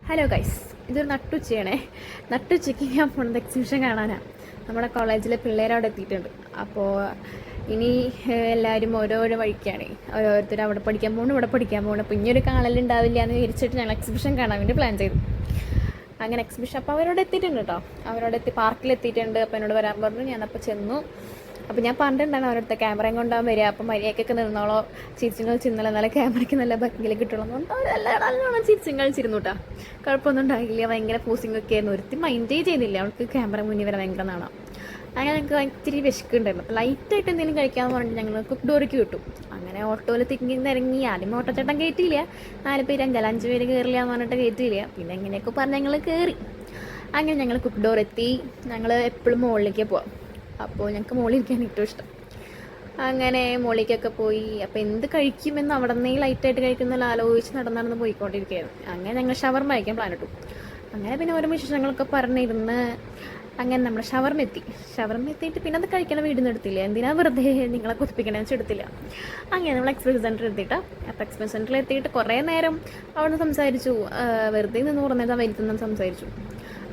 Hello guys, ഇതൊരു നട്ടുച്ചയാണേ. നട്ടുച്ചയ്ക്ക് ഞാൻ പോണത് എക്സിബിഷൻ കാണാനാണ്. നമ്മുടെ കോളേജിലെ പിള്ളേരവിടെ എത്തിയിട്ടുണ്ട്. അപ്പോൾ ഇനി എല്ലാവരും ഓരോരോ വഴിക്കാണ്. ഓരോരുത്തർ അവിടെ പഠിക്കാൻ പോകണം, ഇവിടെ പഠിക്കാൻ പോകണം. അപ്പോൾ ഇനിയൊരു കാണലുണ്ടാവില്ല എന്ന് വിചാരിച്ചിട്ട് ഞങ്ങൾ എക്സിബിഷൻ കാണാൻ വേണ്ടി പ്ലാൻ ചെയ്തു. അങ്ങനെ എക്സിബിഷൻ അപ്പോൾ അവരോട് എത്തിയിട്ടുണ്ട് കേട്ടോ. അവരോട് പാർക്കിലെത്തിയിട്ടുണ്ട്. അപ്പോൾ എന്നോട് വരാൻ പറഞ്ഞു. ഞാനപ്പോൾ ചെന്നു. അപ്പോൾ ഞാൻ പറഞ്ഞിട്ടുണ്ടായിരുന്നു അവരടുത്ത് ക്യാമറയും കൊണ്ടുപോകാൻ വരിക, അപ്പോൾ മര്യാദയ്ക്കൊക്കെ നിന്നോളോ, ചിരിച്ചുങ്ങൾ ചിന്നല, എന്നാലും ക്യാമറയ്ക്ക് നല്ല ഭംഗിയിൽ കിട്ടുള്ളൂ എന്ന് പറഞ്ഞാൽ നല്ലോണം ചിരിച്ചുങ്ങൾ ചിരുന്നു കേട്ടോ. കുഴപ്പമൊന്നും ഉണ്ടായില്ല. ഭയങ്കര പൂസിങ് ഒക്കെ ആയിരുന്നു. ഒരുത്തി മൈൻഡേ ചെയ്തില്ല. അവൾക്ക് ക്യാമറ മുന്നിൽ വരെ ഭയങ്കര നാണോ. അങ്ങനെ ഞങ്ങൾക്ക് ഇത്തിരി വിശക്കുണ്ടായിരുന്നു. അപ്പോൾ ലൈറ്റായിട്ട് എന്തെങ്കിലും കഴിക്കാമെന്ന് പറഞ്ഞിട്ട് ഞങ്ങൾ കുക്ക് ഡോറിക്ക് കിട്ടും. അങ്ങനെ ഓട്ടോയിൽ തിങ്ങിന്ന് ഇറങ്ങി. ആദ്യം ഓട്ടോച്ചേട്ടൻ കയറ്റിയില്ല. 4 പേര് 5 പേര് കയറില്ല എന്ന് പറഞ്ഞിട്ട് കയറ്റിയില്ല. പിന്നെ എങ്ങനെയൊക്കെ പറഞ്ഞ് ഞങ്ങൾ കയറി. അങ്ങനെ ഞങ്ങൾ കുക്ക് ഡോർ എത്തി. ഞങ്ങൾ എപ്പോഴും മുകളിലേക്ക് പോവാം. അപ്പോൾ ഞങ്ങൾക്ക് മുകളിൽ ഇരിക്കാൻ ഏറ്റവും ഇഷ്ടം. അങ്ങനെ മുകളിലേക്കൊക്കെ പോയി. അപ്പോൾ എന്ത് കഴിക്കുമെന്ന് അവിടെ നിന്ന് ലൈറ്റായിട്ട് കഴിക്കുന്നതിൽ ആലോചിച്ച് നടന്ന് പോയിക്കൊണ്ടിരിക്കുകയായിരുന്നു. അങ്ങനെ ഞങ്ങൾ ഷവർമ കഴിക്കാൻ പ്ലാൻ ഇട്ടു. അങ്ങനെ പിന്നെ ഓരോ വിശേഷങ്ങളൊക്കെ പറഞ്ഞിരുന്ന് അങ്ങനെ നമ്മൾ ഷവർമ എത്തിയിട്ട് പിന്നെ അത് കഴിക്കണ വീടിൽ നിന്ന് എടുത്തില്ല. എന്തിനാ വെറുതെ നിങ്ങളെ കുതിപ്പിക്കണമെന്ന് വെച്ചെടുത്തില്ല. അങ്ങനെ നമ്മൾ എക്സ്പ്രസ് സെൻറ്റർ എത്തിയിട്ടാണ്. അപ്പോൾ എക്സ്പ്രസ് സെൻറ്ററിൽ എത്തിയിട്ട് കുറേ നേരം അവിടെ നിന്ന് സംസാരിച്ചു. വെറുതെ നിന്ന് പറഞ്ഞത് വരുത്തുന്ന സംസാരിച്ചു.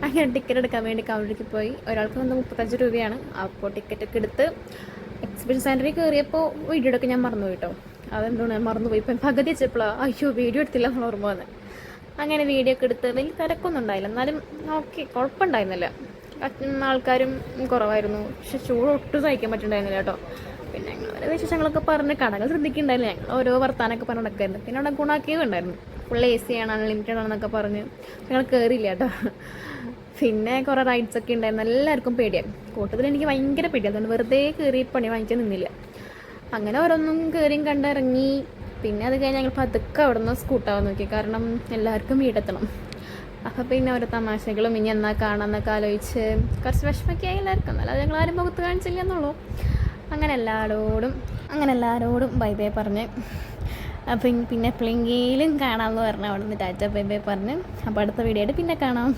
അങ്ങനെ ടിക്കറ്റ് എടുക്കാൻ വേണ്ടി കൗണ്ടറിലേക്ക് പോയി. ഒരാൾക്ക് വന്ന് 35 രൂപയാണ്. അപ്പോൾ ടിക്കറ്റൊക്കെ എടുത്ത് എക്സിബിഷൻ സെൻറ്ററിൽ കയറിയപ്പോൾ വീഡിയോ എടുക്കാൻ ഞാൻ മറന്നുപോയി കേട്ടോ. അതെന്താണ് മറന്നുപോയി. ഇപ്പം പകുതി വെച്ചപ്പോഴാണ് അയ്യോ വീഡിയോ എടുത്തില്ല എന്ന് ഓർമ്മ വന്നത്. അങ്ങനെ വീഡിയോ ഒക്കെ എടുത്ത് വലിയ തിരക്കൊന്നും ഉണ്ടായില്ല. എന്നാലും ഓക്കെ, കുഴപ്പമുണ്ടായിരുന്നില്ല. ആൾക്കാരും കുറവായിരുന്നു. പക്ഷെ ചൂട് ഒട്ടും സഹിക്കാൻ പറ്റുന്നുണ്ടായിരുന്നില്ല കേട്ടോ. പിന്നെ ഞങ്ങൾ ഓരോ വിശേഷങ്ങളൊക്കെ പറഞ്ഞ് കടകൾ ശ്രദ്ധിക്കുന്നുണ്ടായില്ല. ഞങ്ങൾ ഓരോ വർത്താനൊക്കെ പറഞ്ഞ് നടക്കായിരുന്നു. പിന്നെ അവിടെ ഗുണാക്കിയും ഉണ്ടായിരുന്നു. ഫുൾ AC ആണ്, അൺലിമിറ്റഡ് ആണെന്നൊക്കെ പറഞ്ഞ് ഞങ്ങൾ കയറിയില്ല കേട്ടോ. പിന്നെ കുറേ റൈഡ്സ് ഒക്കെ ഉണ്ടായിരുന്നു. എല്ലാവർക്കും പേടിയാണ്. കൂട്ടത്തിൽ എനിക്ക് ഭയങ്കര പേടിയാണ്. അതുകൊണ്ട് വെറുതെ കയറി പണി വാങ്ങിക്കാൻ നിന്നില്ല. അങ്ങനെ ഓരോന്നും കയറിയും കണ്ടിറങ്ങി. പിന്നെ അത് കഴിഞ്ഞ് ഞങ്ങൾ പതുക്കെ അവിടെ നിന്ന് സ്കൂട്ടാവാൻ നോക്കി. കാരണം എല്ലാവർക്കും വീടെത്തണം. അപ്പോൾ പിന്നെ ഓരോ തമാശകളും ഇനി എന്നാ കാണാമെന്നൊക്കെ ആലോചിച്ച് കുറച്ച് വിഷമൊക്കെ ആയി എല്ലാവർക്കും. എന്നാലും അത് ഞങ്ങൾ ആരും മുഖത്ത് കാണിച്ചില്ല എന്നുള്ളൂ. അങ്ങനെ എല്ലാവരോടും ബൈ ബൈ പറഞ്ഞ് അപ്പം പിന്നെ എപ്പോഴെങ്കിലും കാണാമെന്ന് പറഞ്ഞ് അവിടെ നിന്ന് ടാറ്റ ബൈ ബൈ പറഞ്ഞ്. അപ്പോൾ അടുത്ത വീഡിയോ ആയിട്ട് പിന്നെ കാണാം.